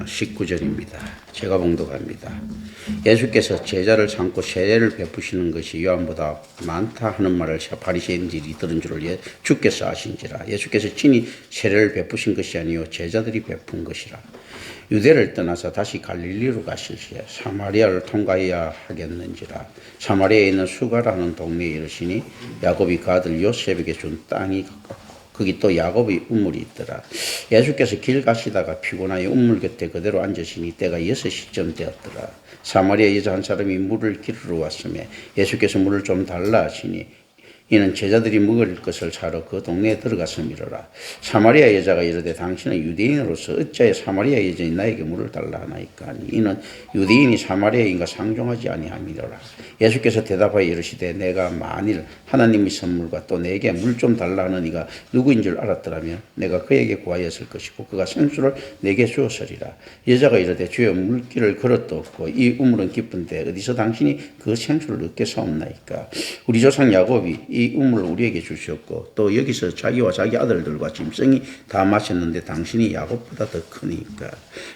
19절입니다. 제가 봉독합니다. 예수께서 제자를 삼고 세례를 베푸시는 것이 요한보다 많다 하는 말을 바리새인들이 들은 줄을 주께서 아신지라. 예수께서 친히 세례를 베푸신 것이 아니요 제자들이 베푼 것이라. 유대를 떠나서 다시 갈릴리로 가실시에 사마리아를 통과해야 하겠는지라. 사마리아에 있는 수가라는 동네에 이르시니 야곱이 그 아들 요셉에게 준 땅이 가깝고 거기 또 야곱의 우물이 있더라. 예수께서 길 가시다가 피곤하여 우물 곁에 그대로 앉으시니 때가 6시쯤 되었더라. 사마리아 여자 한 사람이 물을 기르러 왔으며 예수께서 물을 좀 달라 하시니 이는 제자들이 먹을 것을 사러 그 동네에 들어갔음이로라. 사마리아 여자가 이르되 당신은 유대인으로서 어찌하여 사마리아 여자이 나에게 물을 달라 하나이까 하니 이는 유대인이 사마리아인과 상종하지 아니함이로라. 예수께서 대답하여 이르시되 내가 만일 하나님의 선물과 또 내게 물 좀 달라 하는 이가 누구인 줄 알았더라면 내가 그에게 구하였을 것이고 그가 생수를 내게 주었으리라. 여자가 이르되 주여 물길을 걸어도 없고 이 우물은 깊은데 어디서 당신이 그 생수를 얻겠사옵나이까. 우리 조상 야곱이 이 우물을 우리에게 주셨고 또 여기서 자기와 자기 아들들과 짐승이 다 마셨는데 당신이 야곱보다 더 크니까.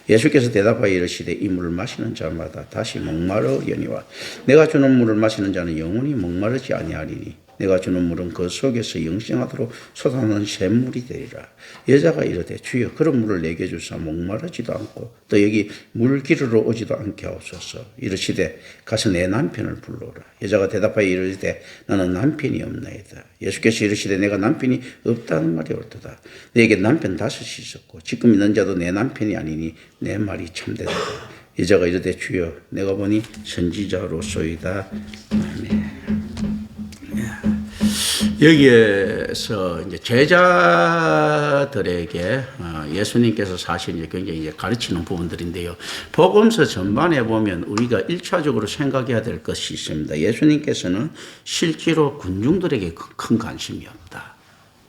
예수께서 대답하여 이르시되 이 물을 마시는 자마다 다시 목마르려니와 내가 주는 물을 마시는 자는 영원히 목마르지 아니하리니 내가 주는 물은 그 속에서 영생하도록 솟아나는 샘물이 되리라. 여자가 이르되 주여 그런 물을 내게 주사 목마르지도 않고 또 여기 물 기르러 오지도 않게 하옵소서. 이르시되 가서 내 남편을 불러오라. 여자가 대답하여 이르되 나는 남편이 없나이다. 예수께서 이르시되 내가 남편이 없다는 말이 옳도다. 내게 남편 5이 있었고 지금 있는 자도 내 남편이 아니니 내 말이 참되다. 여자가 이르되 주여 내가 보니 선지자로소이다. 아멘. 여기에서 이제 제자들에게 예수님께서 사실 이제 굉장히 이제 가르치는 부분들인데요. 복음서 전반에 보면 우리가 1차적으로 생각해야 될 것이 있습니다. 예수님께서는 실제로 군중들에게 큰 관심이 없다.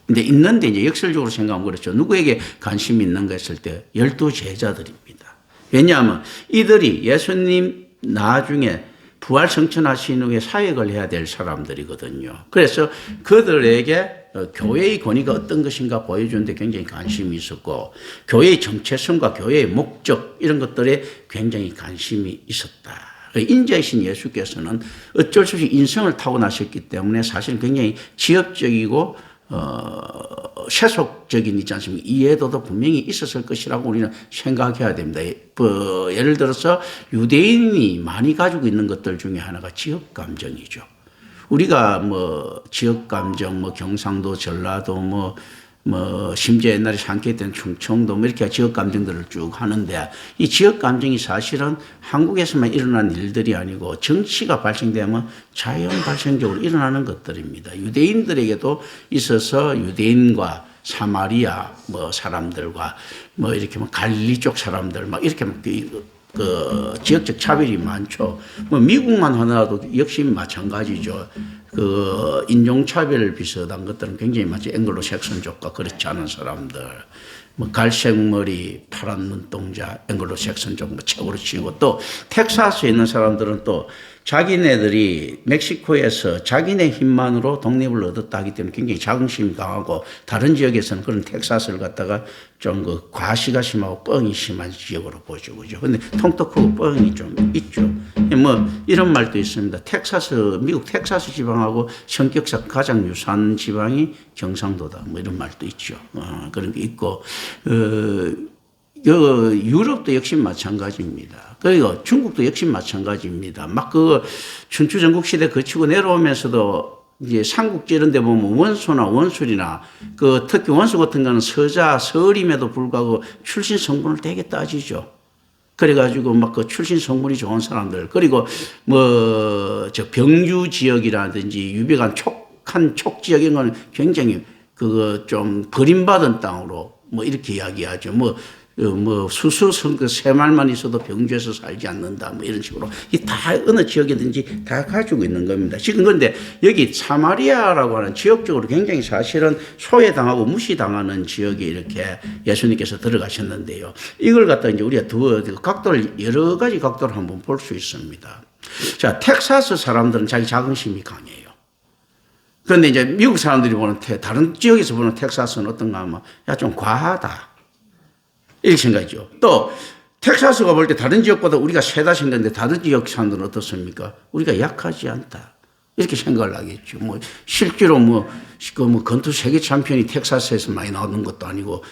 근데 있는데 이제 역설적으로 생각하면 그렇죠. 누구에게 관심이 있는가 했을 때 12제자들입니다. 왜냐하면 이들이 예수님 나중에 부활 성천하신 후에 사역을 해야 될 사람들이거든요. 그래서 그들에게 교회의 권위가 어떤 것인가 보여주는데 굉장히 관심이 있었고 교회의 정체성과 교회의 목적 이런 것들에 굉장히 관심이 있었다. 인자이신 예수께서는 어쩔 수 없이 인성을 타고나셨기 때문에 사실 굉장히 지엽적이고 세속적인 있지 않습니까? 이해도도 분명히 있었을 것이라고 우리는 생각해야 됩니다. 예를 들어서 유대인이 많이 가지고 있는 것들 중에 하나가 지역감정이죠. 우리가 지역감정, 경상도, 전라도, 심지어 옛날에 상기했던 충청도, 이렇게 지역감정들을 쭉 하는데 이 지역감정이 사실은 한국에서만 일어난 일들이 아니고 정치가 발생되면 자연 발생적으로 일어나는 것들입니다. 유대인들에게도 있어서 유대인과 사마리아 사람들과 이렇게 갈릴리 쪽 사람들 이렇게 그 지역적 차별이 많죠. 미국만 하나도 역시 마찬가지죠. 그 인종차별 비슷한 것들은 굉장히 많죠. 앵글로 색선족과 그렇지 않은 사람들. 갈색 머리, 파란 눈동자, 앵글로 색선족 최고로 치고 또 텍사스에 있는 사람들은 또 자기네들이 멕시코에서 자기네 힘만으로 독립을 얻었다 하기 때문에 굉장히 자긍심이 강하고 다른 지역에서는 그런 텍사스를 갖다가 좀 그 과시가 심하고 뻥이 심한 지역으로 보죠. 그죠? 근데 통도 크고 뻥이 좀 있죠. 이런 말도 있습니다. 미국 텍사스 지방하고 성격상 가장 유사한 지방이 경상도다. 이런 말도 있죠. 그런 게 있고, 유럽도 역시 마찬가지입니다. 그리고 중국도 역시 마찬가지입니다. 춘추 전국 시대 거치고 내려오면서도 이제 삼국지 이런 데 보면 원소나 원술이나 특히 원수 같은 거는 서림에도 불구하고 출신 성분을 되게 따지죠. 그래가지고 그 출신 성분이 좋은 사람들, 그리고 병유 지역이라든지 유배관 촉 지역 이런 거는 굉장히 좀 버림받은 땅으로 이렇게 이야기하죠. 수수 새 말만 있어도 병주에서 살지 않는다. 이런 식으로. 다 어느 지역이든지 다 가지고 있는 겁니다. 지금 그런데 여기 사마리아라고 하는 지역적으로 굉장히 사실은 소외당하고 무시당하는 지역에 이렇게 예수님께서 들어가셨는데요. 이걸 갖다 이제 우리가 여러 가지 각도를 한번 볼 수 있습니다. 자, 텍사스 사람들은 자기 자긍심이 강해요. 그런데 이제 미국 사람들이 보는 다른 지역에서 보는 텍사스는 어떤가 하면 좀 과하다. 이렇게 생각이죠. 또 텍사스가 볼 때 다른 지역보다 우리가 세다 생각인데 다른 지역 사람들은 어떻습니까? 우리가 약하지 않다. 이렇게 생각을 하겠죠. 뭐, 실제로 건투 세계 챔피언이 텍사스에서 많이 나오는 것도 아니고,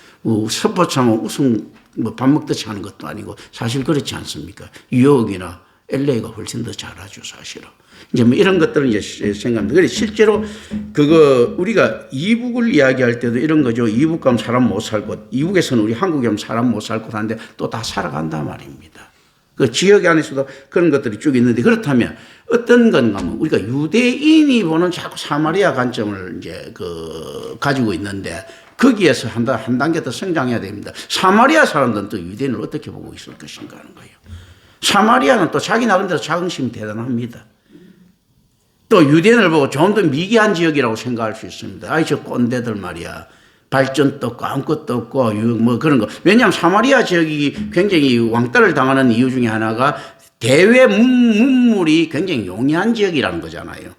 스포츠하면 우승, 밥 먹듯이 하는 것도 아니고, 사실 그렇지 않습니까? 뉴욕이나 LA가 훨씬 더 잘하죠, 사실은. 이제 이런 것들은 이제 생각합니다. 그래서 실제로 우리가 이북을 이야기할 때도 이런 거죠. 이북 가면 사람 못 살 곳. 이북에서는 우리 한국에 가면 사람 못 살 곳 하는데 또 다 살아간단 말입니다. 그 지역 안에서도 그런 것들이 쭉 있는데 그렇다면 어떤 건가 하면 우리가 유대인이 보는 자꾸 사마리아 관점을 이제 가지고 있는데 거기에서 한 단계 더 성장해야 됩니다. 사마리아 사람들은 또 유대인을 어떻게 보고 있을 것인가 하는 거예요. 사마리아는 또 자기 나름대로 자긍심이 대단합니다. 또 유대인을 보고 좀 더 미개한 지역이라고 생각할 수 있습니다. 아이, 저 꼰대들 말이야. 발전도 없고 아무것도 없고 그런 거. 왜냐하면 사마리아 지역이 굉장히 왕따를 당하는 이유 중에 하나가 대외 문물이 굉장히 용이한 지역이라는 거잖아요.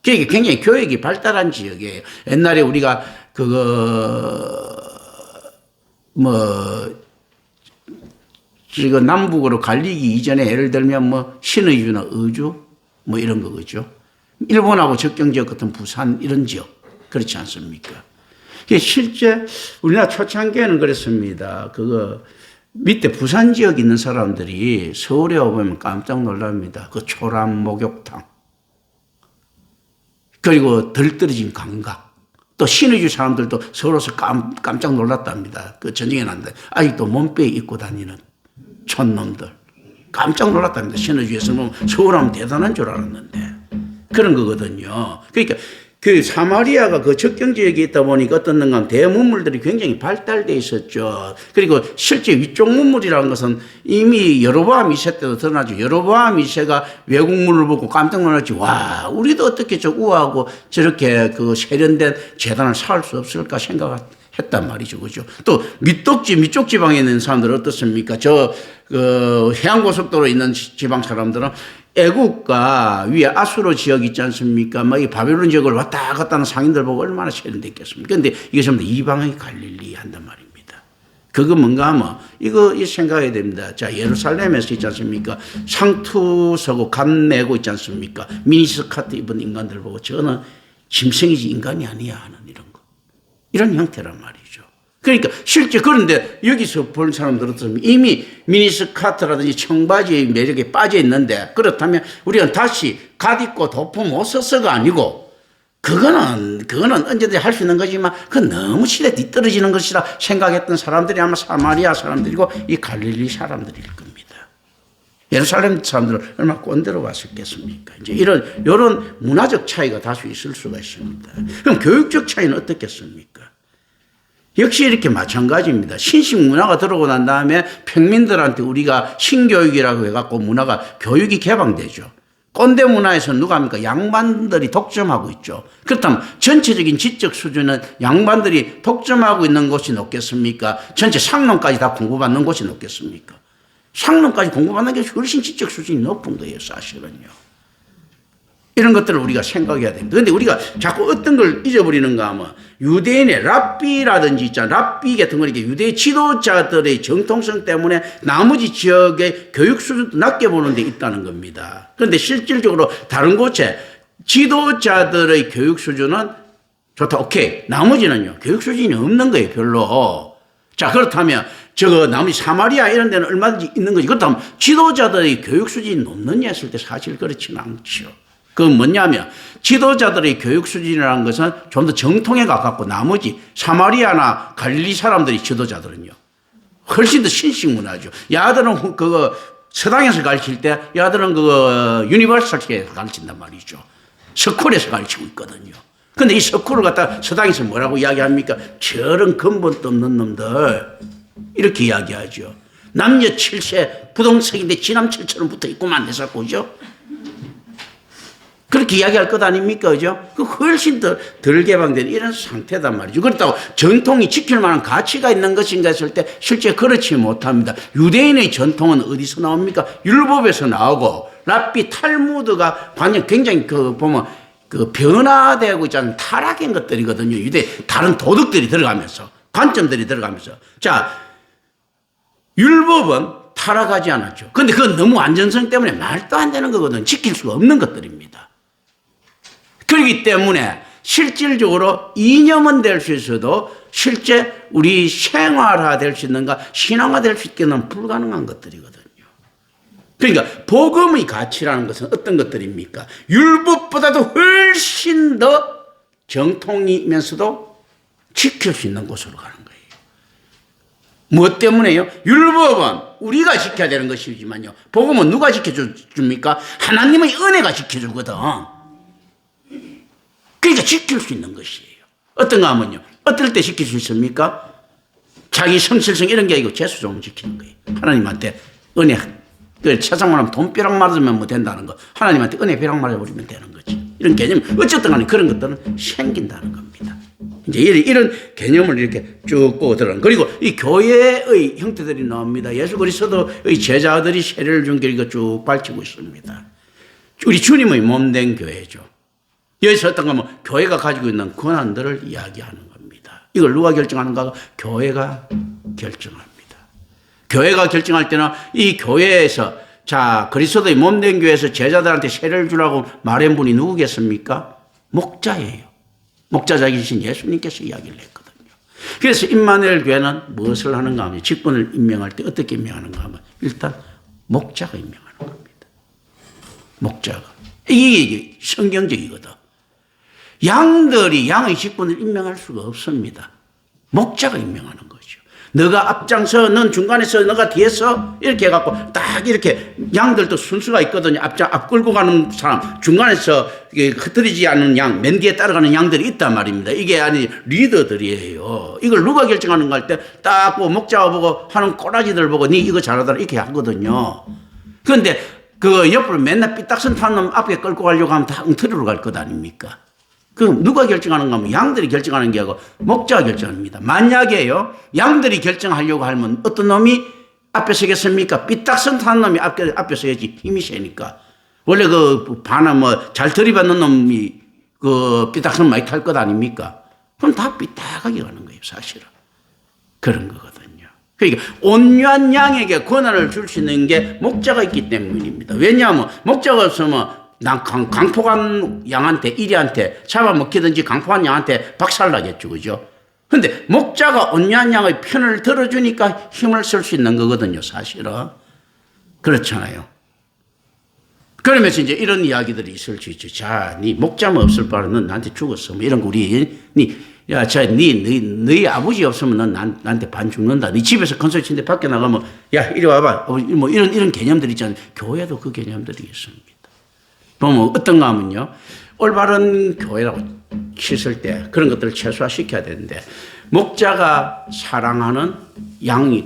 그게 굉장히 교육이 발달한 지역이에요. 옛날에 우리가 지금 남북으로 갈리기 이전에 예를 들면 신의주나 의주 이런 거죠. 일본하고 접경 지역 같은 부산 이런 지역 그렇지 않습니까? 실제 우리나라 초창기에는 그랬습니다. 밑에 부산 지역에 있는 사람들이 서울에 오면 깜짝 놀랍니다. 초람 목욕탕 그리고 덜 떨어진 감각 또 신의주 사람들도 서울에서 깜짝 놀랐답니다. 전쟁에 났는데 아직도 몸빼 입고 다니는 촌놈들 깜짝 놀랐답니다. 신의주에서 서울하면 대단한 줄 알았는데 그런 거거든요. 그러니까 사마리아가 접경 지역에 있다 보니까 어떤 건 대문물들이 굉장히 발달되어 있었죠. 그리고 실제 위쪽 문물이라는 것은 이미 여로보암 2세 때도 드러나죠. 여로보암 2세가 외국문을 보고 깜짝 놀랐지. 와, 우리도 어떻게 저 우아하고 저렇게 세련된 재단을 쌓을 수 없을까 생각했단 말이죠. 그죠? 또 밑쪽 지방에 있는 사람들은 어떻습니까? 해안고속도로에 있는 지방 사람들은 애국과 위에 아수르 지역 있지 않습니까? 이 바벨론 지역을 왔다 갔다 하는 상인들 보고 얼마나 세련됐겠습니까? 근데 이게 전부 이방의 갈릴리 한단 말입니다. 그거 뭔가 하면 이거 생각해야 됩니다. 자, 예루살렘에서 있지 않습니까? 상투 서고 간 내고 있지 않습니까? 미니스커트 입은 인간들 보고 저는 짐승이지 인간이 아니야 하는 이런 형태란 말이죠. 그러니까 실제 그런데 여기서 본 사람들은 이미 미니스커트라든지 청바지의 매력에 빠져 있는데 그렇다면 우리는 다시 갓 입고 도포 못 써서가 아니고 그거는 언제든지 할 수 있는 거지만 그건 너무 시대 뒤떨어지는 것이라 생각했던 사람들이 아마 사마리아 사람들이고 이 갈릴리 사람들일 겁니다. 예루살렘 사람들은 얼마나 꼰대로 왔었겠습니까? 이제 이런 문화적 차이가 다수 있을 수가 있습니다. 그럼 교육적 차이는 어떻겠습니까? 역시 이렇게 마찬가지입니다. 신식 문화가 들어오고 난 다음에 평민들한테 우리가 신교육이라고 해갖고 문화가 교육이 개방되죠. 꼰대 문화에서 누가 합니까? 양반들이 독점하고 있죠. 그렇다면 전체적인 지적 수준은 양반들이 독점하고 있는 곳이 높겠습니까? 전체 상놈까지 다 공부받는 곳이 높겠습니까? 상놈까지 공부받는 게 훨씬 지적 수준이 높은 거예요, 사실은요. 이런 것들을 우리가 생각해야 됩니다. 그런데 우리가 자꾸 어떤 걸 잊어버리는가 하면 유대인의 랍비라든지 있잖아요. 랍비 같은 거 이렇게 유대 지도자들의 정통성 때문에 나머지 지역의 교육 수준도 낮게 보는 데 있다는 겁니다. 그런데 실질적으로 다른 곳에 지도자들의 교육 수준은 좋다, 오케이. 나머지는요, 교육 수준이 없는 거예요, 별로. 자, 그렇다면 나머지 사마리아 이런 데는 얼마든지 있는 거지. 그렇다면 지도자들의 교육 수준이 높느냐 했을 때 사실 그렇지는 않죠. 그건 뭐냐면 지도자들의 교육 수준이라는 것은 좀 더 정통에 가깝고 나머지 사마리아나 갈릴리 사람들이 지도자들은요 훨씬 더 신식 문화죠. 야들은 서당에서 가르칠 때 야들은 유니버시티에서 가르친단 말이죠. 스쿨에서 가르치고 있거든요. 근데 이 스쿨을 갖다 서당에서 뭐라고 이야기합니까? 저런 근본도 없는 놈들 이렇게 이야기하죠. 남녀 7세 부동석인데 지남 7처럼 붙어 있고만 해서 그죠? 그렇게 이야기할 것 아닙니까? 그죠? 훨씬 덜 개방된 이런 상태단 말이죠. 그렇다고 전통이 지킬 만한 가치가 있는 것인가 했을 때 실제 그렇지 못합니다. 유대인의 전통은 어디서 나옵니까? 율법에서 나오고 랍비 탈무드가 완전 굉장히 보면 변화되고 있잖아요. 타락한 것들이거든요. 다른 도덕들이 들어가면서 관점들이 들어가면서 자, 율법은 살아가지 않았죠. 근데 그건 너무 안전성 때문에 말도 안 되는 거거든. 지킬 수가 없는 것들입니다. 그렇기 때문에 실질적으로 이념은 될 수 있어도 실제 우리 생활화 될 수 있는가, 신앙화 될 수 있게는 불가능한 것들이거든요. 그러니까 복음의 가치라는 것은 어떤 것들입니까? 율법보다도 훨씬 더 정통이면서도 지킬 수 있는 곳으로 가는 거예요. 무엇 때문에요? 율법은 우리가 지켜야 되는 것이지만요, 복음은 누가 지켜줍니까? 하나님의 은혜가 지켜주거든. 그러니까 지킬 수 있는 것이에요. 어떤가 하면요, 어떨 때 지킬 수 있습니까? 자기 성실성 이런 게 아니고 재수종을 지키는 거예요. 하나님한테 은혜, 세상만 하면 돈벼락 맞으면 뭐 된다는 거, 하나님한테 은혜 벼락 맞아버리면 되는 거지. 이런 개념, 어쨌든 간에 그런 것들은 생긴다는 겁니다. 이제 이런 개념을 이렇게 쭉 보고 들어가는. 그리고 이 교회의 형태들이 나옵니다. 예수 그리스도의 제자들이 세례를 준 길 쭉 밝히고 있습니다. 우리 주님의 몸된 교회죠. 여기서 어떤가 하면 교회가 가지고 있는 권한들을 이야기하는 겁니다. 이걸 누가 결정하는가? 교회가 결정합니다. 교회가 결정할 때는 이 교회에서, 자, 그리스도의 몸된 교회에서 제자들한테 세례를 주라고 말한 분이 누구겠습니까? 목자예요. 목자자이신 예수님께서 이야기를 했거든요. 그래서 임마누엘 교회는 무엇을 하는가 하면, 직분을 임명할 때 어떻게 임명하는가 하면 일단 목자가 임명하는 겁니다. 목자가. 이게 성경적이거든. 양들이 양의 직분을 임명할 수가 없습니다. 목자가 임명하는 거죠. 너가 앞장서, 넌 중간에서, 너가 뒤에서 이렇게 해갖고 딱 이렇게, 양들도 순수가 있거든요. 앞 끌고 가는 사람, 중간에서 흩어지지 않는 양, 맨 뒤에 따라가는 양들이 있단 말입니다. 이게 아니 리더들이에요. 이걸 누가 결정하는가 할 때 딱 목자가 보고 하는 꼬라지들 보고 니 이거 잘하더라 이렇게 하거든요. 그런데 그 옆으로 맨날 삐딱선 타는 놈 앞에 끌고 가려고 하면 다 엉터리로 갈 것 아닙니까? 그럼 누가 결정하는가 하면 양들이 결정하는 게 아니고 목자가 결정합니다. 만약에요, 양들이 결정하려고 하면 어떤 놈이 앞에 서겠습니까? 삐딱선 타는 놈이 앞에 서야지. 힘이 세니까. 원래 그 반은 뭐 잘 들이받는 놈이 그 삐딱선 많이 탈 것 아닙니까? 그럼 다 삐딱하게 가는 거예요, 사실은. 그런 거거든요. 그러니까 온유한 양에게 권한을 줄 수 있는 게 목자가 있기 때문입니다. 왜냐하면 목자가 없으면 난 강포간 양한테, 이리한테 잡아먹히든지 강포간 양한테 박살나겠죠. 그죠? 근데 목자가 온유한 양의 편을 들어주니까 힘을 쓸 수 있는 거거든요, 사실은. 그렇잖아요. 그러면서 이제 이런 이야기들이 있을 수 있죠. 자, 네 목자만 없을 바로 넌 나한테 죽었어. 뭐 이런 거 우리, 너희 아버지 없으면 넌 나한테 반 죽는다. 네 집에서 큰 소리 치는데 밖에 나가면, 야, 이리 와봐. 뭐 이런 개념들이 있잖아요. 교회도 그 개념들이 있습니다. 보면 어떤가 하면요, 올바른 교회라고 씻을 때 그런 것들을 최소화시켜야 되는데, 목자가 사랑하는 양이,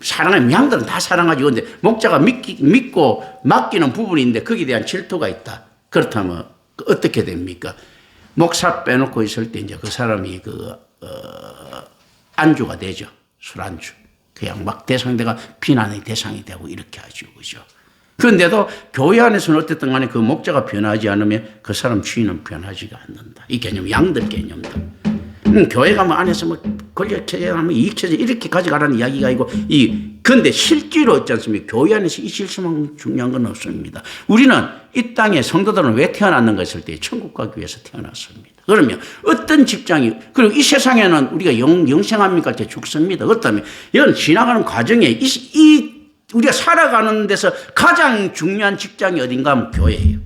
사랑하는 양들은 다 사랑하지. 근데 목자가 믿고 맡기는 부분인데 거기에 대한 질투가 있다. 그렇다면 어떻게 됩니까? 목사 빼놓고 있을 때 이제 그 사람이 안주가 되죠. 술안주. 그냥 막 대상대가 비난의 대상이 되고 이렇게 하죠. 그죠? 그런데도 교회 안에서는 어쨌든 간에 그 목자가 변하지 않으면 그 사람 주인은 변하지가 않는다. 이 개념, 양들 개념들. 교회 가면 안에서 뭐 권력체제 하면 이익체제 이렇게 가져가라는 이야기가 아니고, 근데 실제로 있지 않습니까? 교회 안에서 이 실수만 중요한 건 없습니다. 우리는 이 땅에 성도들은 왜 태어났는가 했을 때 천국 가기 위해서 태어났습니다. 그러면 어떤 직장이, 그리고 이 세상에는 우리가 영생합니까? 죽습니다. 그렇다면 이건 지나가는 과정에 우리가 살아가는 데서 가장 중요한 직장이 어딘가 하면 교회예요.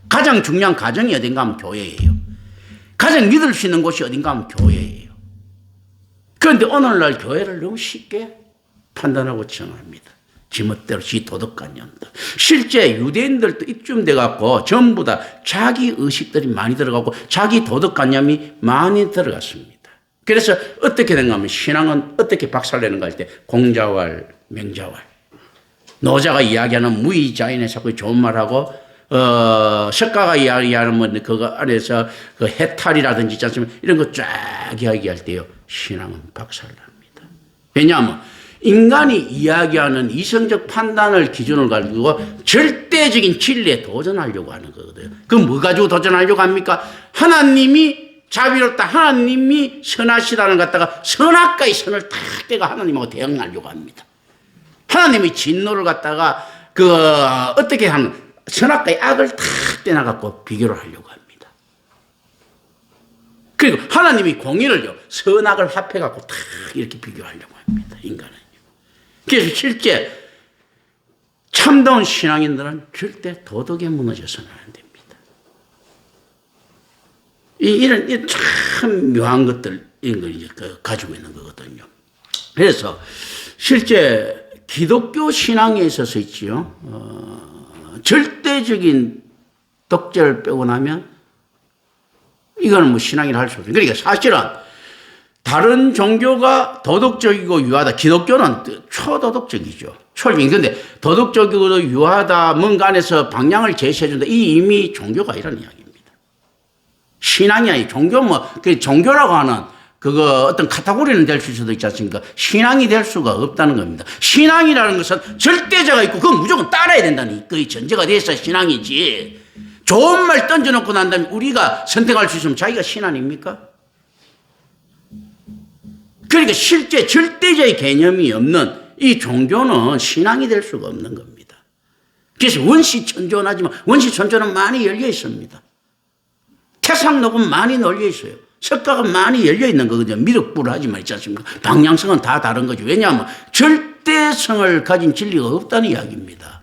가장 중요한 가정이 어딘가 하면 교회예요. 가장 믿을 수 있는 곳이 어딘가 하면 교회예요. 그런데 오늘날 교회를 너무 쉽게 판단하고 정합니다. 지멋대로 지 도덕관념들. 실제 유대인들도 이쯤 돼갖고 전부 다 자기 의식들이 많이 들어가고 자기 도덕관념이 많이 들어갔습니다. 그래서 어떻게 된가 하면 신앙은 어떻게 박살내는가 할 때 공자왈, 명자왈. 노자가 이야기하는 무의자인의 자꾸 좋은 말하고, 석가가 이야기하는 뭐, 그거 안에서 그 해탈이라든지 있지 않습니까? 이런 거 쫙 이야기할 때요, 신앙은 박살납니다. 왜냐하면, 인간이 이야기하는 이성적 판단을 기준으로 가지고 절대적인 진리에 도전하려고 하는 거거든요. 그럼 뭐 가지고 도전하려고 합니까? 하나님이 자비롭다, 하나님이 선하시다는 것 갖다가 선악과의 선을 탁 떼가 하나님하고 대응하려고 합니다. 하나님의 진노를 갖다가 어떻게 하면 선악과의 악을 탁 떼나갖고 비교를 하려고 합니다. 그리고 하나님이 공의를요, 선악을 합해갖고 탁 이렇게 비교하려고 합니다. 인간은요. 그래서 실제 참다운 신앙인들은 절대 도덕에 무너져서는 안 됩니다. 이런 참 묘한 것들, 이런 걸 이제 가지고 있는 거거든요. 그래서 실제 기독교 신앙에 있어서 있지요, 절대적인 독재를 빼고 나면 이거는 뭐 신앙이라 할 수 없어요. 그러니까 사실은 다른 종교가 도덕적이고 유하다. 기독교는 초도덕적이죠. 그런데 도덕적이고 유하다, 뭔가 안에서 방향을 제시해준다. 이 이미 종교가 이런 이야기입니다. 신앙이 아니, 종교라고 하는 어떤 카테고리는 될 수도 있지 않습니까? 신앙이 될 수가 없다는 겁니다. 신앙이라는 것은 절대자가 있고 그건 무조건 따라야 된다는 그 전제가 돼서 신앙이지. 좋은 말 던져놓고 난 다음에 우리가 선택할 수 있으면 자기가 신 아닙니까? 그러니까 실제 절대자의 개념이 없는 이 종교는 신앙이 될 수가 없는 겁니다. 그래서 원시천존하지만 원시천존은 많이 열려 있습니다. 태상록은 많이 널려 있어요. 석가가 많이 열려 있는 거거든요. 미륵불하지만 있지 않습니까? 방향성은 다 다른 거죠. 왜냐하면 절대성을 가진 진리가 없다는 이야기입니다.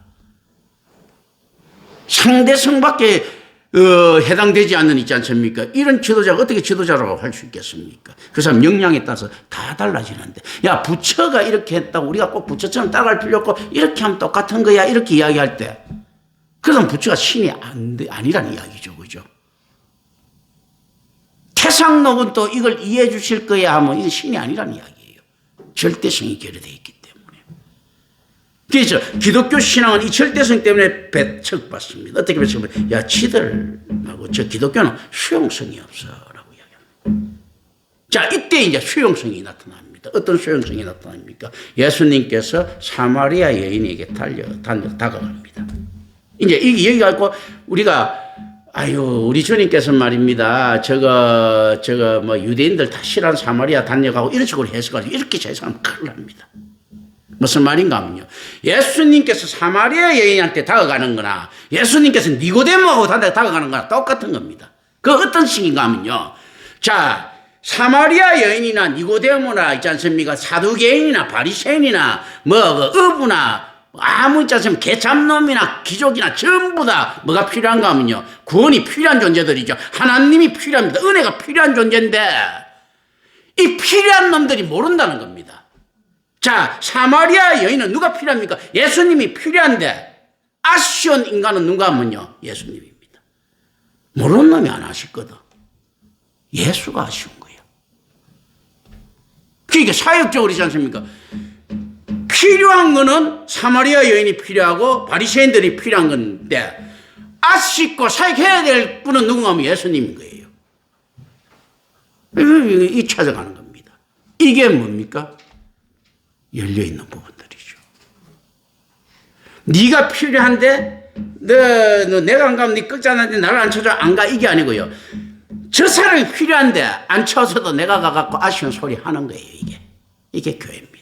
상대성밖에 해당되지 않는 있지 않습니까? 이런 지도자가 어떻게 지도자라고 할 수 있겠습니까? 그 사람 역량에 따라서 다 달라지는데, 야, 부처가 이렇게 했다고 우리가 꼭 부처처럼 따라갈 필요 없고 이렇게 하면 똑같은 거야, 이렇게 이야기할 때, 그럼 부처가 신이 아니라는 이야기죠. 그죠? 태상록은 또 이걸 이해해 주실 거야 하면 이게 신이 아니라는 이야기예요. 절대성이 결여되어 있기 때문에. 그래서 기독교 신앙은 이 절대성 때문에 배척받습니다. 어떻게 배척받습니까? 야, 지들하고 저 기독교는 수용성이 없어라고 이야기합니다. 자, 이때 이제 수용성이 나타납니다. 어떤 수용성이 나타납니까? 예수님께서 사마리아 여인에게 다가갑니다. 이제 이 얘기 갖고 우리가 우리 주님께서 말입니다. 뭐 유대인들 다 싫어하는 사마리아 단역하고 이런 식으로 해석하고 이렇게 해석하면 큰일 납니다. 무슨 말인가 하면요. 예수님께서 사마리아 여인한테 다가가는 거나 예수님께서 니고데모하고 다가가는 거나 똑같은 겁니다. 그 어떤 식인가 하면요. 자, 사마리아 여인이나 니고데모나 있지 않습니까? 사두개인이나 바리새인이나 어부나 아무 있지 않습니까? 개참놈이나 귀족이나 전부 다 뭐가 필요한가 하면요. 구원이 필요한 존재들이죠. 하나님이 필요합니다. 은혜가 필요한 존재인데 이 필요한 놈들이 모른다는 겁니다. 자, 사마리아 여인은 누가 필요합니까? 예수님이 필요한데 아쉬운 인간은 누가 하면요. 예수님입니다. 모르는 놈이 안 아쉽거든. 예수가 아쉬운 거예요. 그러니까 사역적으로 있지 않습니까? 필요한 거는 사마리아 여인이 필요하고 바리새인들이 필요한 건데 아쉽고 사역해야 될 분은 누군가 하면 예수님인 거예요. 이 찾아가는 겁니다. 이게 뭡니까? 열려있는 부분들이죠. 네가 필요한데 내가 안 가면 네 끝자는데 나를 안 쳐줘 안 가 이게 아니고요. 저 사람이 필요한데 안 쳐서도 내가 가갖고 아쉬운 소리 하는 거예요. 이게 교회입니다.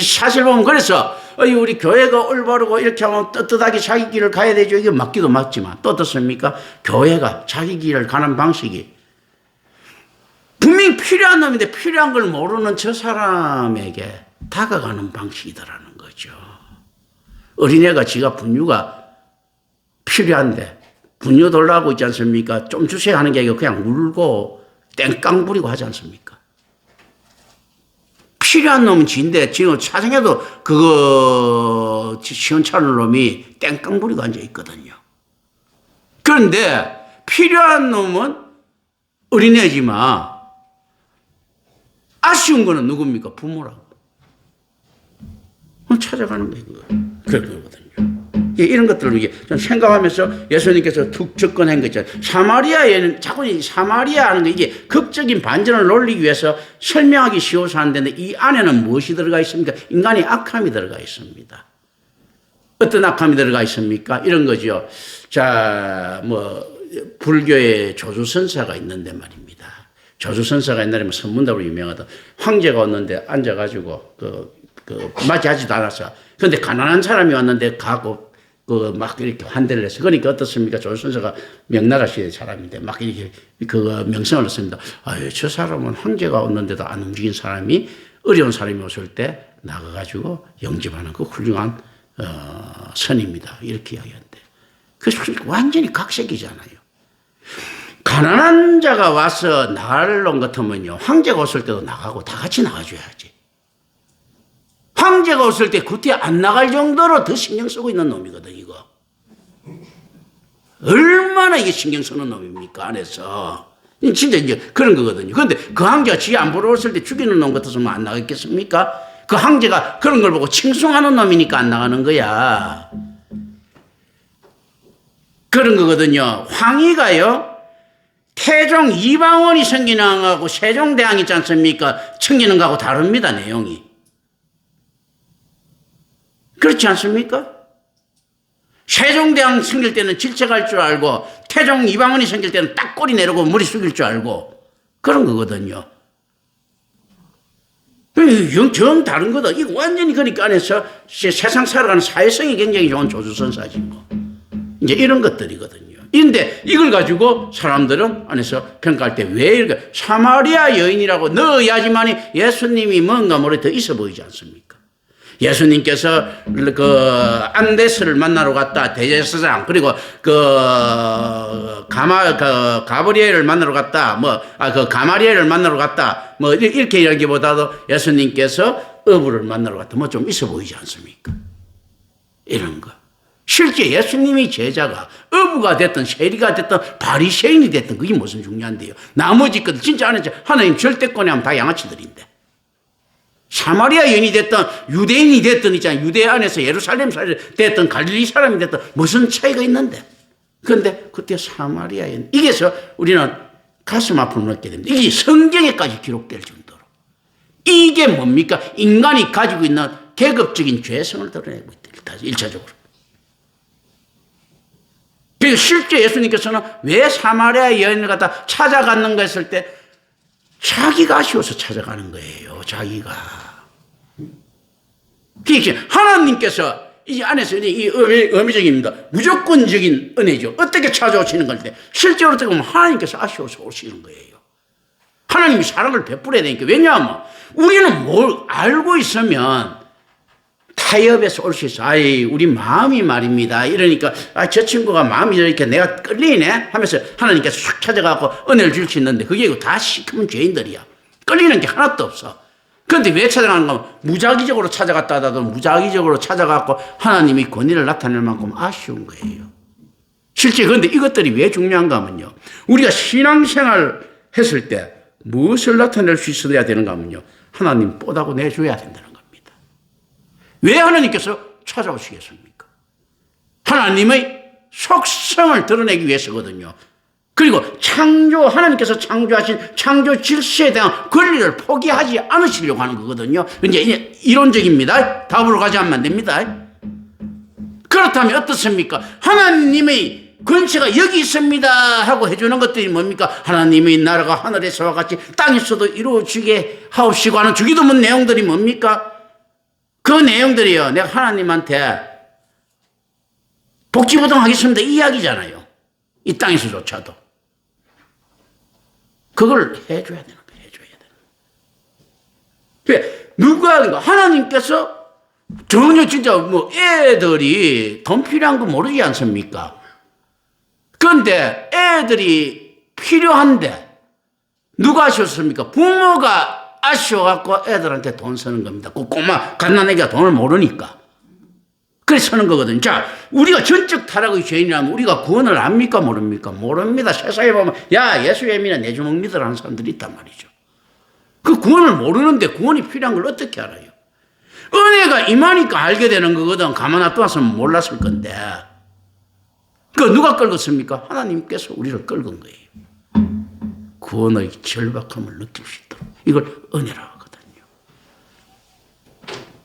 사실 보면 그래서 우리 교회가 올바르고 이렇게 하면 떳떳하게 자기 길을 가야 되죠. 이게 맞기도 맞지만 또 어떻습니까? 교회가 자기 길을 가는 방식이 분명히 필요한 놈인데 필요한 걸 모르는 저 사람에게 다가가는 방식이더라는 거죠. 어린애가 지가 분유가 필요한데 분유 달라고 있지 않습니까? 좀 주세요 하는 게 아니고 그냥 울고 땡깡 부리고 하지 않습니까? 필요한 놈은 지인데 지금 사정해도 그거 시원찮은 놈이 땡깡 부리고 앉아 있거든요. 그런데 필요한 놈은 어린애지만 아쉬운 거는 누굽니까? 부모라고. 찾아가는 거예요. 그런 거거든요. 이런 것들을 이게 좀 생각하면서 예수님께서 툭 접근한 거 있잖아요. 사마리아에는 자꾸 사마리아 하는 거 이게 극적인 반전을 놀리기 위해서 설명하기 쉬워서 하는데 이 안에는 무엇이 들어가 있습니까? 인간의 악함이 들어가 있습니다. 어떤 악함이 들어가 있습니까? 이런 거죠. 자, 불교의 조주선사가 있는데 말입니다. 조주선사가 옛날에 선문답으로 유명하다. 황제가 왔는데 앉아가지고 맞이하지도 않았어. 그런데 가난한 사람이 왔는데 가고 막 이렇게 환대를 했어. 그러니까 어떻습니까? 조선소가 명나라 시대 사람인데 막 이렇게 명성을 얻습니다. 아유, 저 사람은 황제가 왔는데도 안 움직인 사람이 어려운 사람이 왔을 때 나가가지고 영접하는 그 훌륭한 선입니다. 이렇게 이야기한대. 그 완전히 각색이잖아요. 가난한 자가 와서 나갈 놈 같으면요, 황제가 왔을 때도 나가고 다 같이 나가줘야지. 황제가 왔을 때 그때 안 나갈 정도로 더 신경 쓰고 있는 놈이거든, 이거. 얼마나 이게 신경 쓰는 놈입니까, 안에서. 진짜 이제 그런 거거든요. 그런데 그 황제가 지 안 보러 왔을 때 죽이는 놈 같았으면 안 나가겠습니까? 그 황제가 그런 걸 보고 칭송하는 놈이니까 안 나가는 거야. 그런 거거든요. 황희가요, 태종 이방원이 생기는 거하고 세종대왕 있지 않습니까? 챙기는 거하고 다릅니다, 내용이. 그렇지 않습니까? 세종대왕 생길 때는 질책할 줄 알고 태종 이방원이 생길 때는 딱 꼬리 내리고 머리 숙일 줄 알고 그런 거거든요. 정 다른 거다. 이거 완전히 그러니까 안에서 세상 살아가는 사회성이 굉장히 좋은 조주선사지 뭐. 이제 이런 것들이거든요. 그런데 이걸 가지고 사람들은 안에서 평가할 때 왜 이렇게 사마리아 여인이라고 넣어야지만이 예수님이 뭔가 모르게 더 있어 보이지 않습니까? 예수님께서 안데스를 만나러 갔다, 대제사장, 그리고 가브리엘을 만나러 갔다, 가마리엘을 만나러 갔다, 이렇게 이야기보다도 예수님께서 어부를 만나러 갔다, 좀 있어 보이지 않습니까? 이런 거. 실제 예수님의 제자가 어부가 됐든 세리가 됐든 바리새인이 됐든 그게 무슨 중요한데요. 나머지 것들 진짜 안에 하나님 절대권에 하면 다 양아치들인데. 사마리아 여인이 됐든 유대인이 됐든 있잖아요. 유대 안에서 예루살렘 사람이 됐든 갈릴리 사람이 됐든 무슨 차이가 있는데. 그런데 그때 사마리아 여인. 이게서 우리는 가슴 아픔을 얻게 됩니다. 이게 성경에까지 기록될 정도로. 이게 뭡니까? 인간이 가지고 있는 계급적인 죄성을 드러내고 있다. 1차적으로. 그리고 실제 예수님께서는 왜 사마리아 여인을 갖다 찾아갔는가 했을 때 자기가 아쉬워서 찾아가는 거예요. 자기가. 그러니까 하나님께서 이 안에서 이 의미적입니다. 무조건적인 은혜죠. 어떻게 찾아오시는 걸 때 실제로 어떻게 보면 하나님께서 아쉬워서 오시는 거예요. 하나님이 사랑을 베풀어야 되니까. 왜냐하면 우리는 뭘 알고 있으면 타협해서 올 수 있어. 우리 마음이 말입니다. 이러니까 저 친구가 마음이 이렇게 내가 끌리네 하면서 하나님께서 쑥 찾아가고 은혜를 줄 수 있는데 그게 다 시커먼 죄인들이야. 끌리는 게 하나도 없어. 그런데 왜 찾아가는 건 무작위적으로 찾아갔다 하더라도 무작위적으로 찾아가고 하나님이 권위를 나타낼 만큼 아쉬운 거예요. 실제 그런데 이것들이 왜 중요한가 하면요. 우리가 신앙생활 했을 때 무엇을 나타낼 수 있어야 되는가 하면요. 하나님 뽀다고 내줘야 된다는 겁니다. 왜 하나님께서 찾아오시겠습니까? 하나님의 속성을 드러내기 위해서거든요. 그리고 하나님께서 창조하신 창조 질서에 대한 권리를 포기하지 않으시려고 하는 거거든요. 이제 이론적입니다. 답으로 가지 않으면 안 됩니다. 그렇다면 어떻습니까? 하나님의 권세가 여기 있습니다 하고 해주는 것들이 뭡니까? 하나님의 나라가 하늘에서와 같이 땅에서도 이루어지게 하옵시고 하는 주기도문 내용들이 뭡니까? 그 내용들이요. 내가 하나님한테 복지부동 하겠습니다. 이 이야기잖아요. 이 땅에서조차도. 그걸 해줘야 되는 거예요. 해줘야 되는 거예요. 누가 하나님께서 전혀 진짜 애들이 돈 필요한 거 모르지 않습니까? 그런데 애들이 필요한데 누가 아쉬웠습니까? 부모가 아쉬워갖고 애들한테 돈 쓰는 겁니다. 그 꼬마 갓난애기가 돈을 모르니까. 그래서 쓰는 거거든요. 자, 우리가 전적 타락의 죄인이라면 우리가 구원을 압니까? 모릅니까? 모릅니다. 세상에 보면, 예수 예민한 내 주먹 믿으라는 사람들이 있단 말이죠. 그 구원을 모르는데 구원이 필요한 걸 어떻게 알아요? 은혜가 임하니까 알게 되는 거거든. 가만 놔두었으면 몰랐을 건데. 그 누가 끌었습니까? 하나님께서 우리를 끌은 거예요. 구원의 절박함을 느낄 수 있도록. 이걸 은혜라고 하거든요.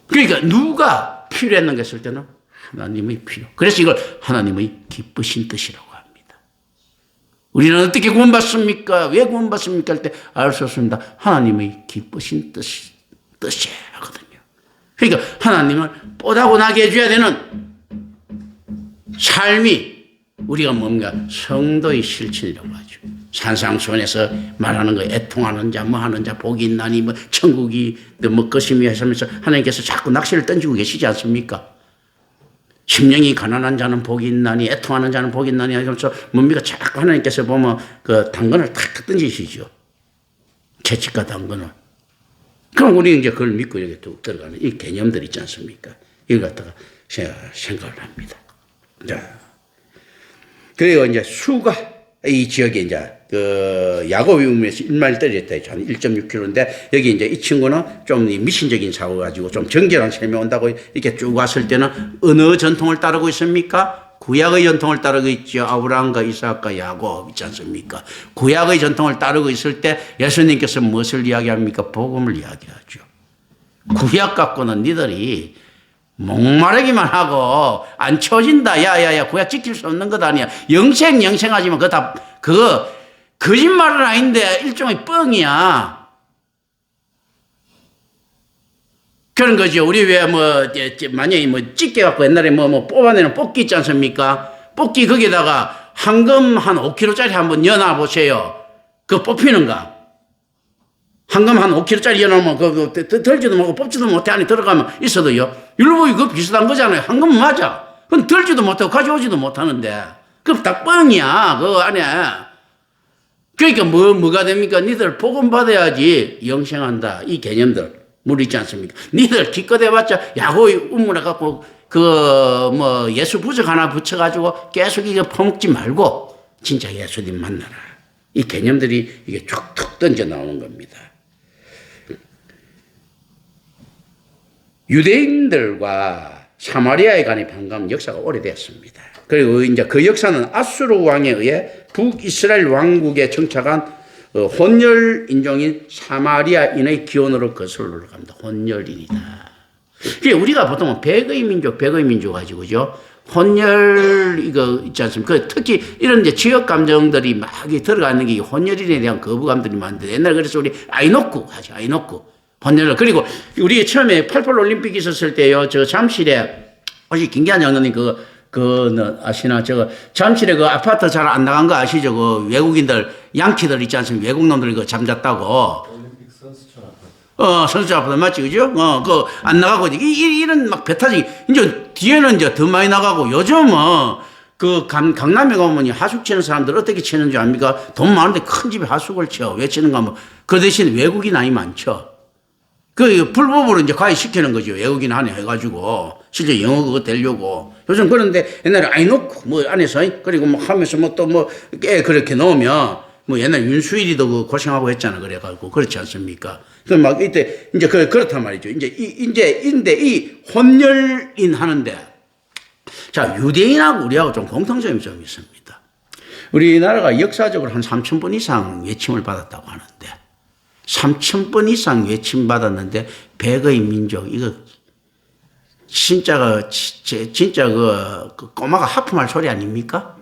그러니까 누가 필요했는가 했을 때는 하나님의 필요. 그래서 이걸 하나님의 기쁘신 뜻이라고 합니다. 우리는 어떻게 구원받습니까? 왜 구원받습니까? 할 때 알 수 없습니다. 하나님의 기쁘신 뜻이 하거든요. 그러니까 하나님을 뽀다고 나게 해줘야 되는 삶이 우리가 뭔가 성도의 실천이라고 하죠. 산상수훈에서 말하는 거 애통하는 자, 뭐 하는 자, 복이 있나니, 뭐 천국이 뭐 것이며 하면서 하나님께서 자꾸 낚시를 던지고 계시지 않습니까? 심령이 가난한 자는 복이 있나니, 애통하는 자는 복이 있나니 하면서 뭡니까? 자꾸 하나님께서 보면 그 당근을 탁 던지시죠. 채찍과 당근을. 그럼 우리는 이제 그걸 믿고 이렇게 뚝 들어가는 이 개념들 있지 않습니까? 이걸 갖다가 생각을 합니다. 자. 그리고 이제 수가 이 지역에 이제 그 야곱이 우면서 1마일 떨어졌다 했죠. 한 1.6km인데 여기 이제 이 친구는 좀 미신적인 사고 가지고 좀 정결한 삶이 온다고 이렇게 쭉 왔을 때는 어느 전통을 따르고 있습니까? 구약의 전통을 따르고 있죠. 아브라함과 이삭과 야곱 있지 않습니까? 구약의 전통을 따르고 있을 때 예수님께서 무엇을 이야기합니까? 복음을 이야기하죠. 구약 갖고는 니들이 목마르기만 하고 안 쳐진다. 야야야, 구약 지킬 수 없는 것 아니야. 영생하지만 그거 거짓말은 아닌데 일종의 뻥이야. 그런 거죠. 우리 왜 만약에 찢게 갖고 옛날에 뽑아내는 뽑기 있지 않습니까? 뽑기 거기다가 황금 한 5kg짜리 한번 여놔 보세요. 그거 뽑히는가? 황금 한 5kg짜리 여놓으면 그거 들지도 못하고 뽑지도 못해 안에 들어가면 있어도요. 율법이 그거 비슷한 거잖아요. 황금은 맞아. 그건 들지도 못하고 가져오지도 못하는데. 그거 다 뻥이야. 그 안에. 그러니까 뭐가 됩니까? 니들 복음 받아야지 영생한다. 이 개념들. 물 있지 않습니까? 니들 기껏 해봤자 야곱이 우물에 갖고 예수 부적 하나 붙여가지고 계속 이거 퍼먹지 말고 진짜 예수님 만나라. 이 개념들이 이게 툭툭 던져 나오는 겁니다. 유대인들과 사마리아에 관한 반감 역사가 오래됐습니다. 그리고 이제 그 역사는 아수르 왕에 의해 북이스라엘 왕국에 정착한 혼혈 인종인 사마리아인의 기원으로 거슬러 올라갑니다. 혼혈인이다. 우리가 보통 백의 민족 가지고죠. 혼혈 이거 있지 않습니까? 특히 이런 이제 지역 감정들이 막 들어가는 게 혼혈인에 대한 거부감들이 많은데 옛날 그래서 우리 아이노쿠 하죠. 아이노쿠. 혼혈을. 그리고 우리 처음에 88 올림픽 있었을 때요. 저 잠실에 혹시 김기한 장로님 아시나? 잠실에 그 아파트 잘 안 나간 거 아시죠? 그 외국인들, 양키들 있지 않습니까? 외국 놈들이 그 잠잤다고. 올림픽 선수촌 아파트. 선수촌 아파트 맞지, 그죠? 안 나가고, 이런 막 배타지. 이제 뒤에는 이제 더 많이 나가고, 요즘은 강남에 가면 하숙 치는 사람들 어떻게 치는 줄 압니까? 돈 많은데 큰 집에 하숙을 쳐. 왜 치는가 하면, 그 대신 외국인 아니 많죠. 불법으로 이제 가입시키는 거죠. 외국인 안에 해가지고. 실제 영어 그거 되려고. 요즘 그런데 옛날에 아이노크, 안에서, 그리고 하면서 그렇게 넣으면, 옛날 윤수일이도 고생하고 했잖아. 그래가지고. 그렇지 않습니까? 이때, 이제 그렇단 말이죠. 이 혼혈인 하는데, 자, 유대인하고 우리하고 좀 공통점이 좀 있습니다. 우리나라가 역사적으로 한 3,000번 이상 외침을 받았다고 하는데, 3,000번 이상 외침받았는데, 백의 민족, 이거, 진짜 꼬마가 하품할 소리 아닙니까?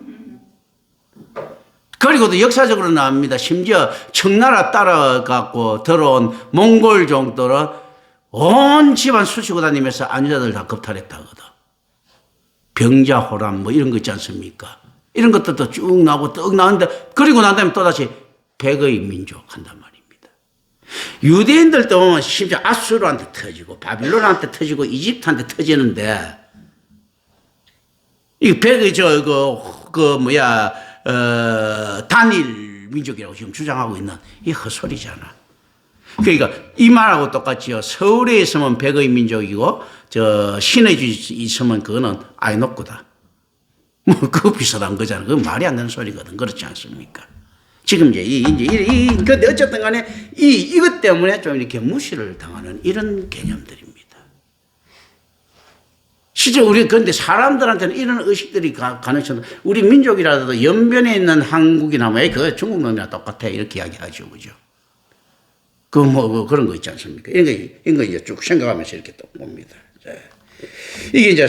그리고도 역사적으로 나옵니다. 심지어 청나라 따라갖고 들어온 몽골 종들은 온 집안 쑤시고 다니면서 안주자들 다 겁탈했다 하거든. 병자호란 이런 거 있지 않습니까? 이런 것들도 쭉 나오고 떡 나오는데, 그리고 난 다음에 또다시 백의 민족 한단 말이에요. 유대인들도 보면 심지어 아수르한테 터지고 바빌론한테 터지고 이집트한테 터지는데 이 백의 단일 민족이라고 지금 주장하고 있는 이 헛소리잖아. 그러니까 이 말하고 똑같지요. 서울에 있으면 백의 민족이고 시내에 있으면 그거는 아이노쿠다. 그거 비슷한 거잖아. 그건 말이 안 되는 소리거든. 그렇지 않습니까? 지금 근데 어쨌든 간에 이것 때문에 좀 이렇게 무시를 당하는 이런 개념들입니다. 실제 근데 사람들한테는 이런 의식들이 가능성, 우리 민족이라도 연변에 있는 한국이나 그 중국 놈이나 똑같아. 이렇게 이야기하죠. 그죠? 그런 거 있지 않습니까? 이런 거 이제 쭉 생각하면서 이렇게 또 봅니다. 이게 이제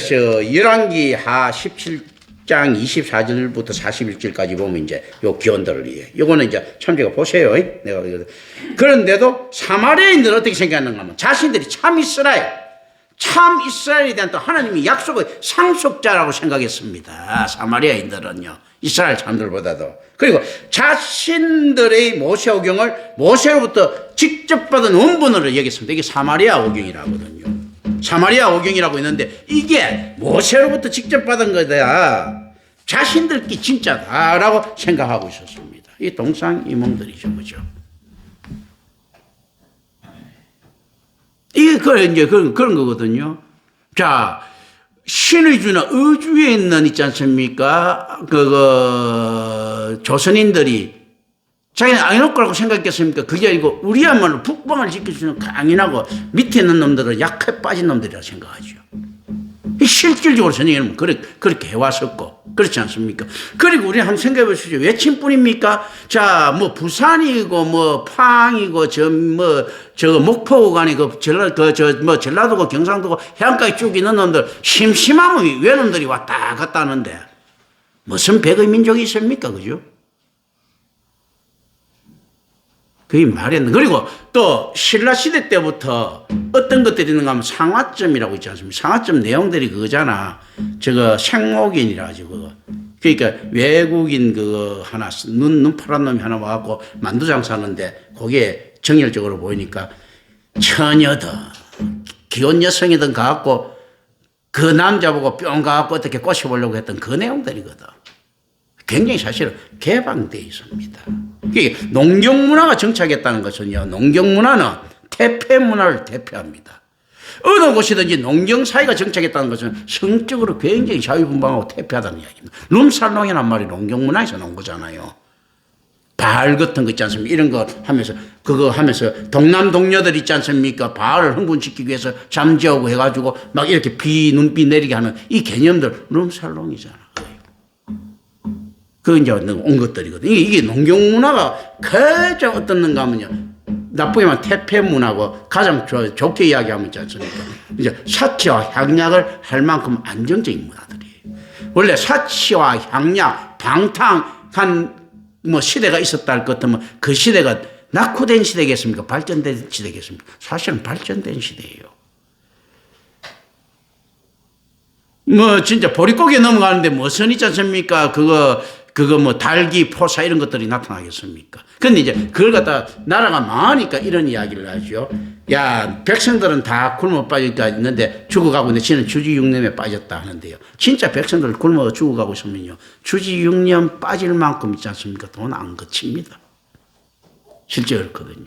열왕기 하 17장 24절부터 41절까지 보면 이제 요 기원들을 이해. 요거는 이제 참제가 보세요. 그런데도 사마리아인들은 어떻게 생각하는가 하면 자신들이 참 이스라엘, 참 이스라엘에 대한 또 하나님이 약속의 상속자라고 생각했습니다. 사마리아인들은요. 이스라엘 사람들보다도. 그리고 자신들의 모세 오경을 모세로부터 직접 받은 원본으로 여겼습니다. 이게 사마리아 오경이라거든요. 사마리아 오경이라고 있는데 이게 모세로부터 직접 받은 거다. 자신들끼리 진짜다라고 생각하고 있었습니다. 이 동상이몽들이죠. 그죠? 이게 이제 그런 거거든요. 자, 신의 주나 의주에 있는 있지 않습니까? 조선인들이 자기는 악인할 거라고 생각했습니까? 그게 아니고 우리야말로 북방을 지켜주는 강인하고 밑에 있는 놈들은 약해 빠진 놈들이라고 생각하죠. 실질적으로 선생님은 그렇게 해왔었고, 그렇지 않습니까? 그리고 우리 한번 생각해 보시죠. 왜 친분입니까? 자, 뭐, 부산이고, 뭐, 파항이고, 목포고 아니고, 전라도고, 경상도고, 해안가에 쭉 있는 놈들, 심심하면 외놈들이 왔다 갔다 하는데, 무슨 백의 민족이 있습니까? 그죠? 그게 말이 안 돼. 그리고 또 신라시대 때부터 어떤 것들이 있는가 하면 상화점이라고 있지 않습니까? 상화점 내용들이 그거잖아. 생목인이라 하죠, 그거. 그러니까 외국인 하나, 눈 파란 놈이 하나 와갖고 만두장 사는데 그게 정열적으로 보이니까 처녀든 귀여운 여성이든 가갖고 그 남자 보고 뿅 가갖고 어떻게 꼬셔보려고 했던 그 내용들이거든. 굉장히 사실은 개방되어 있습니다. 농경문화가 정착했다는 것은요, 농경문화는 태폐문화를 대표합니다. 어느 곳이든지 농경사회가 정착했다는 것은 성적으로 굉장히 자유분방하고 태폐하다는 이야기입니다. 룸살롱이란 말이 농경문화에서 나온 거잖아요. 바알 같은 거 있지 않습니까? 이런 거 하면서, 그거 하면서 동남 동녀들 있지 않습니까? 바알을 흥분시키기 위해서 잠재우고 해가지고 막 이렇게 눈비 내리게 하는 이 개념들 룸살롱이잖아. 이제 온 것들이거든요. 이게 농경문화가 가장 어떻는가 하면요. 나쁘게 말하면 태폐문화고 가장 좋게 이야기하면 있지 않습니까? 이제 사치와 향약을 할 만큼 안정적인 문화들이에요. 원래 사치와 향약, 방탕한 시대가 있었다 할 것 같으면 그 시대가 낙후된 시대겠습니까? 발전된 시대겠습니까? 사실은 발전된 시대예요. 진짜 보릿고개 넘어가는데 무슨 있지 않습니까? 달기, 포사 이런 것들이 나타나겠습니까? 근데 이제 그걸 갖다 나라가 망하니까 이런 이야기를 하죠. 야, 백성들은 다 굶어 빠지니까 있는데 죽어가고 있는데 지는 주지육념에 빠졌다 하는데요. 진짜 백성들 굶어 죽어가고 있으면요. 주지육념 빠질 만큼 있지 않습니까? 돈 안 거칩니다. 실제 그렇거든요.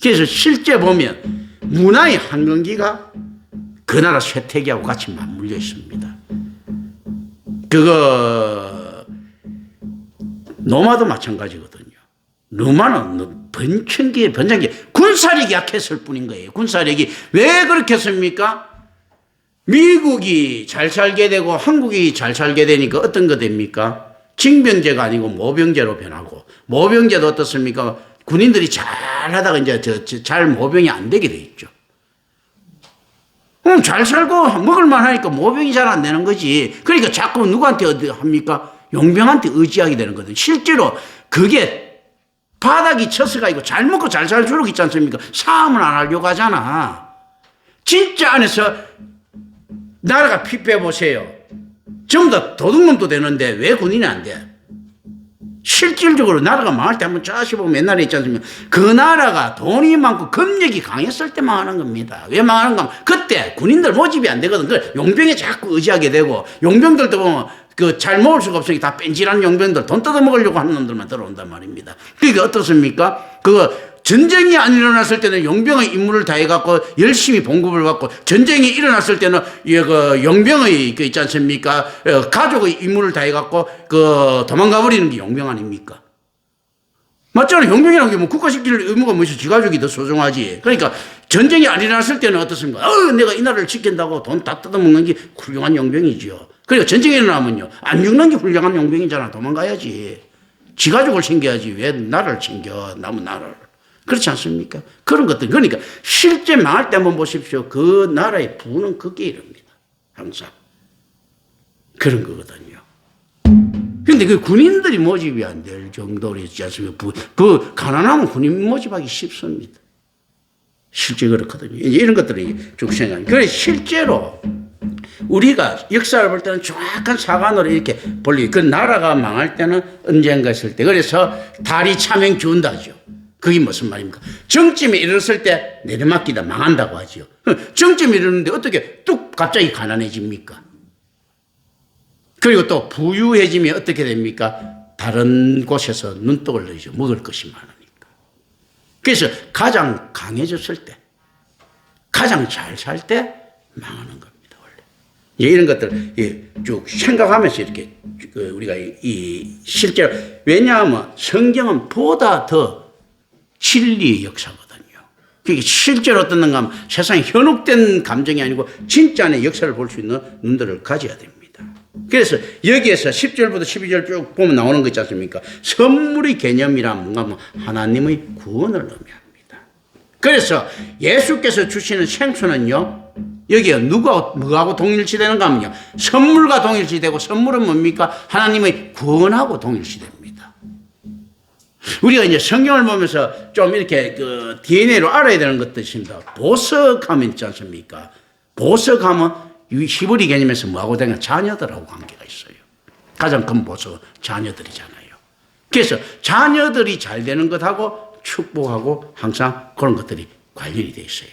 그래서 실제 보면 문화의 한근기가 그 나라 쇠퇴기하고 같이 맞물려 있습니다. 로마도 마찬가지거든요. 로마는 번창기에 군사력이 약했을 뿐인 거예요. 군사력이 왜 그렇게 했습니까? 미국이 잘 살게 되고 한국이 잘 살게 되니까 어떤 거 됩니까? 징병제가 아니고 모병제로 변하고, 모병제도 어떻습니까? 군인들이 잘 하다가 이제 잘 모병이 안 되게 돼 있죠. 잘 살고 먹을만 하니까 모병이 잘 안 되는 거지. 그러니까 자꾸 누구한테 합니까? 용병한테 의지하게 되는 거거든요. 실제로 그게 바닥이 쳐서가 있고 잘 먹고 잘 살수록 있지 않습니까? 싸움을 안 하려고 하잖아. 진짜 안에서 나라가 피 빼보세요. 전부 다 도둑놈도 되는데 왜 군인이 안 돼? 실질적으로 나라가 망할 때 한번 짜시보면 옛날에 있지 않습니까? 그 나라가 돈이 많고 검력이 강했을 때 망하는 겁니다. 왜 망하는가 하면 그때 군인들 모집이 안 되거든. 그 용병에 자꾸 의지하게 되고, 용병들도 보면 잘 먹을 수가 없으니까 다 뺀질한 용병들, 돈 뜯어먹으려고 하는 놈들만 들어온단 말입니다. 그러니까 어떻습니까? 전쟁이 안 일어났을 때는 용병의 임무를 다해갖고 열심히 봉급을 받고, 전쟁이 일어났을 때는 용병의 있지 않습니까? 가족의 임무를 다해갖고 도망가 버리는 게 용병 아닙니까? 맞잖아요. 용병이라는 게 국가 지킬 의무가 뭐지? 지 가족이 더 소중하지. 그러니까 전쟁이 안 일어났을 때는 어떻습니까? 내가 이 나라를 지킨다고 돈 다 뜯어먹는 게 훌륭한 용병이지요. 그러니까 전쟁이 일어나면요, 안 죽는 게 훌륭한 용병이잖아. 도망가야지. 지 가족을 챙겨야지. 왜 나라를 챙겨? 남은 나라를. 그렇지 않습니까? 그런 것들. 그러니까 실제 망할 때 한번 보십시오. 그 나라의 부는 그게 이릅니다. 항상. 그런 거거든요. 근데 군인들이 모집이 안 될 정도로 있지 않습니까? 가난하면 군인 모집하기 쉽습니다. 실제 그렇거든요. 이제 이런 것들이 쭉 생각합니다. 그래서 실제로 우리가 역사를 볼 때는 정확한 사관으로 이렇게 볼리, 그 나라가 망할 때는 언젠가 있을 때, 그래서 다리 차명 준다죠. 그게 무슨 말입니까? 정점에 이르렀을 때 내려맡기다 망한다고 하죠. 정점에 이르는데 어떻게 뚝 갑자기 가난해집니까? 그리고 또 부유해지면 어떻게 됩니까? 다른 곳에서 눈독을 들이죠. 먹을 것이 많으니까. 그래서 가장 강해졌을 때, 가장 잘 살 때 망하는 겁니다. 이런 것들 쭉 생각하면서 이렇게 우리가 실제로, 왜냐하면 성경은 보다 더 진리의 역사거든요. 그게 실제로 어떻는가 하면 세상에 현혹된 감정이 아니고 진짜의 역사를 볼 수 있는 눈들을 가져야 됩니다. 그래서 여기에서 10절부터 12절 쭉 보면 나오는 거 있지 않습니까? 선물의 개념이란 뭔가 하면 하나님의 구원을 의미합니다. 그래서 예수께서 주시는 생수는요, 여기에 뭐하고 동일시되는가 하면요, 선물과 동일시되고, 선물은 뭡니까? 하나님의 구원하고 동일시됩니다. 우리가 이제 성경을 보면서 좀 이렇게 그 DNA로 알아야 되는 것도 있습니다. 보석하면 있지 않습니까? 보석하면 히브리 개념에서 뭐하고 되냐? 자녀들하고 관계가 있어요. 가장 큰 보석, 자녀들이잖아요. 그래서 자녀들이 잘 되는 것하고 축복하고 항상 그런 것들이 관련이 되어 있어요.